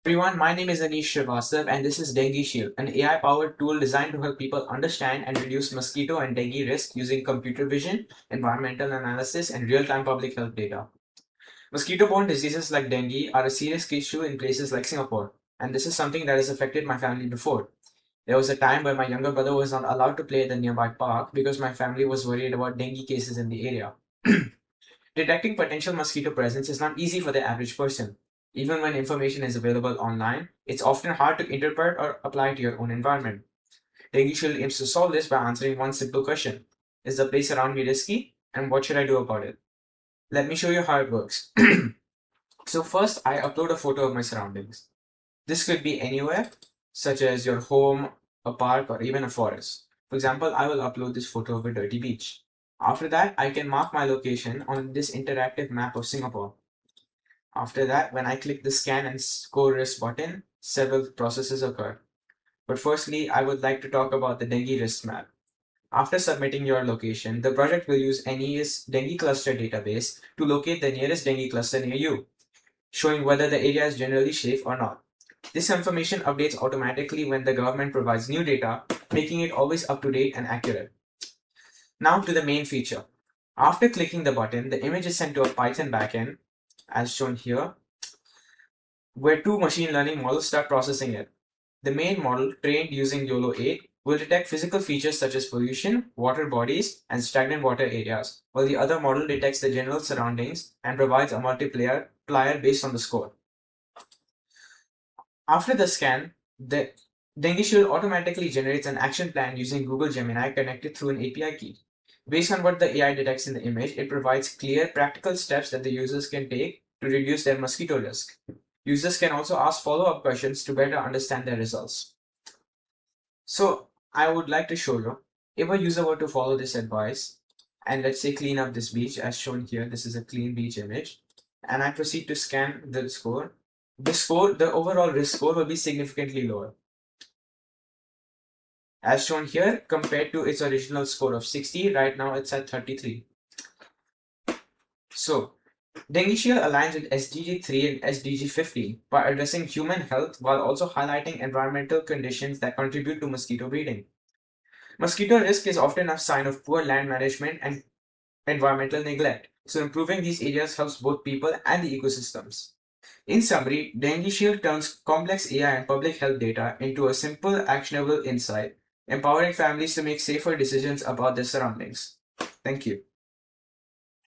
Everyone, my name is Anish Srivastava and this is DengueShield, an AI-powered tool designed to help people understand and reduce mosquito and dengue risk using computer vision, environmental analysis, and real-time public health data. Mosquito-borne diseases like dengue are a serious issue in places like Singapore, and this is something that has affected my family before. There was a time where my younger brother was not allowed to play at the nearby park because my family was worried about dengue cases in the area. Detecting potential mosquito presence is not easy for the average person. Even when information is available online, it's often hard to interpret or apply to your own environment. DengueShield aims to solve this by answering one simple question: is the place around me risky? And what should I do about it? Let me show you how it works. So first, I upload a photo of my surroundings. This could be anywhere, such as your home, a park, or even a forest. For example, I will upload this photo of a dirty beach. After that, I can mark my location on this interactive map of Singapore. After that, when I click the scan and score risk button, several processes occur. But firstly, I would like to talk about the dengue risk map. After submitting your location, the project will use Aedes dengue cluster database to locate the nearest dengue cluster near you, showing whether the area is generally safe or not. This information updates automatically when the government provides new data, making it always up to date and accurate. Now to the main feature. After clicking the button, the image is sent to a Python backend, as shown here, where two machine learning models start processing it. The main model, trained using YOLO 8, will detect physical features such as pollution, water bodies, and stagnant water areas, while the other model detects the general surroundings and provides a multiplier based on the score. After the scan, the DengueShield automatically generates an action plan using Google Gemini connected through an API key. Based on what the AI detects in the image, it provides clear, practical steps that the users can take to reduce their mosquito risk. Users can also ask follow-up questions to better understand their results. So, I would like to show you, if a user were to follow this advice, and let's say clean up this beach as shown here, this is a clean beach image, and I proceed to scan the score, the overall risk score will be significantly lower. As shown here, compared to its original score of 60, right now it's at 33. So, DengueShield aligns with SDG 3 and SDG 15 by addressing human health while also highlighting environmental conditions that contribute to mosquito breeding. Mosquito risk is often a sign of poor land management and environmental neglect, so improving these areas helps both people and the ecosystems. In summary, DengueShield turns complex AI and public health data into a simple, actionable insight, empowering families to make safer decisions about their surroundings. Thank you.